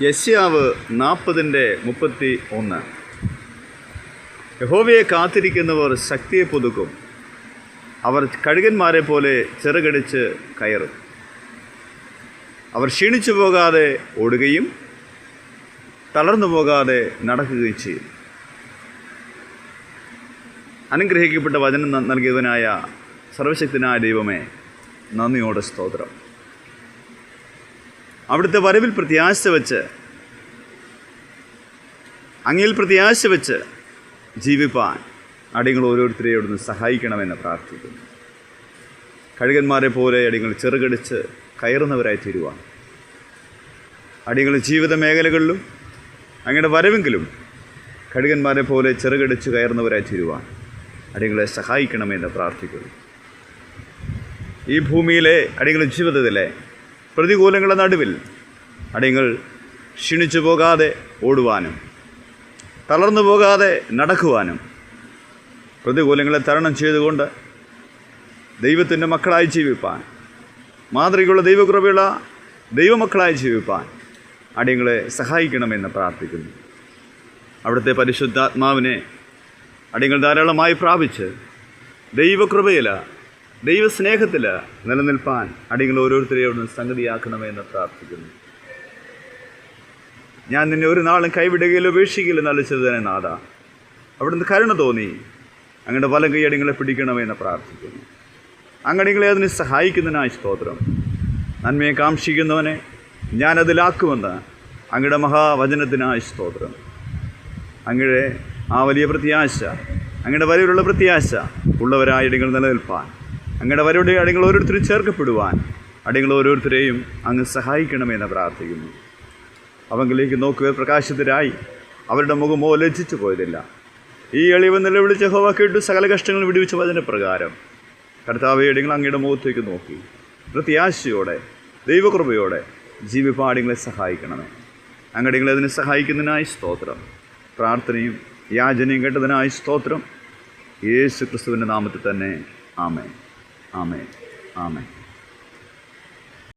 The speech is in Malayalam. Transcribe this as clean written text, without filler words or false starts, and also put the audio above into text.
യെശയ്യാവ് 40:31. യഹോവയെ കാത്തിരിക്കുന്നവർ ശക്തിയെ പുതുക്കും. അവർ കഴുകന്മാരെ പോലെ ചിറകടിച്ച് കയറും. അവർ ക്ഷീണിച്ചു പോകാതെ ഓടുകയും തളർന്നു പോകാതെ നടക്കുകയും ചെയ്യും. അനുഗ്രഹിക്കപ്പെട്ട വചനം നൽകിയവനായ സർവശക്തനായ ദൈവമേ, നന്ദിയോടെ സ്തോത്രം. അവിടുത്തെ വരവിൽ പ്രത്യാശ വെച്ച്, അങ്ങിൽ പ്രത്യാശ വെച്ച് ജീവിപ്പാൻ അടിയങ്ങൾ ഓരോരുത്തരെയും അവിടുന്ന് സഹായിക്കണമെന്ന് പ്രാർത്ഥിക്കുന്നു. കഴുകന്മാരെ പോലെ അടിയങ്ങൾ ചെറുകടിച്ച് കയറുന്നവരായി തീരുവാൻ, അടിയങ്ങൾ ജീവിത മേഖലകളിലും അങ്ങയുടെ വരവെങ്കിലും കഴുകന്മാരെ പോലെ ചെറുകടിച്ച് കയറുന്നവരായി തീരുവാൻ അടിയങ്ങളെ സഹായിക്കണമെന്ന് പ്രാർത്ഥിക്കുന്നു. ഈ ഭൂമിയിലെ അടിയങ്ങളുടെ ജീവിതത്തിലെ പ്രതികൂലങ്ങളുടെ നടുവിൽ അടിയങ്ങൾ ക്ഷീണിച്ചു പോകാതെ ഓടുവാനും തളർന്നു പോകാതെ നടക്കുവാനും, പ്രതികൂലങ്ങളെ തരണം ചെയ്തുകൊണ്ട് ദൈവത്തിൻ്റെ മക്കളായി ജീവിപ്പാൻ, മാതൃകയുള്ള ദൈവകൃപയുള്ള ദൈവമക്കളായി ജീവിപ്പാൻ അടിയങ്ങളെ സഹായിക്കണമെന്ന് പ്രാർത്ഥിക്കുന്നു. അവിടുത്തെ പരിശുദ്ധാത്മാവിനെ അടിയങ്ങൾ ധാരാളമായി പ്രാപിച്ച് ദൈവകൃപയിൽ, ദൈവസ്നേഹത്തിൽ നിലനിൽപ്പാൻ അടിയങ്ങൾ ഓരോരുത്തരെയും അവിടുന്ന് സംഗതിയാക്കണമെന്ന് പ്രാർത്ഥിക്കുന്നു. ഞാൻ നിന്നെ ഒരു നാളും കൈവിടുകയില്ലോ ഉപേക്ഷിക്കുകയില്ലോ നല്ലതിനെ നാഥ, അവിടുന്ന് കരുണ തോന്നി അങ്ങയുടെ വലം കൈ അടിയങ്ങളെ പിടിക്കണമെന്ന് പ്രാർത്ഥിക്കുന്നു. അങ്ങടികളെ അതിന് സഹായിക്കുന്നതിനായി സ്തോത്രം. നന്മയെ കാക്ഷിക്കുന്നവനെ ഞാനതിലാക്കുമെന്ന് അങ്ങയുടെ മഹാവചനത്തിനായി സ്തോത്രം. അങ്ങയുടെ ആ വലിയ പ്രത്യാശ, അങ്ങയുടെ വരവിലുള്ള പ്രത്യാശ ഉള്ളവരായ അടിയങ്ങൾ നിലനിൽപ്പാൻ, അങ്ങയുടെ വരവിടെ അടിയങ്ങൾ ഓരോരുത്തരും ചേർക്കപ്പെടുവാൻ അടിയങ്ങൾ ഓരോരുത്തരെയും അങ്ങ് സഹായിക്കണമെന്ന് പ്രാർത്ഥിക്കുന്നു. അവങ്കിലേക്ക് നോക്കുക പ്രകാശത്തിനായി അവരുടെ മുഖമോ ലജ്ജിച്ചു പോയതില്ല. ഈ എളിവ് നിലവിളിച്ച് യഹോവ കേട്ടു സകല കഷ്ടങ്ങൾ വിടുവിച്ച വചനപ്രകാരം കർത്താവെ അടിയങ്ങൾ അങ്ങയുടെ മുഖത്തേക്ക് നോക്കി പ്രത്യാശയോടെ ദൈവകൃപയോടെ ജീവിപ്പാടികളെ സഹായിക്കണമേ. അങ്ങടികളെ അതിനെ സഹായിക്കുന്നതിനായി സ്തോത്രം. പ്രാർത്ഥനയും യാചനയും കേട്ടതിനായി സ്തോത്രം. യേശു ക്രിസ്തുവിൻ്റെ നാമത്തിൽ തന്നെ. ആമേൻ, ആമേൻ, ആമേൻ.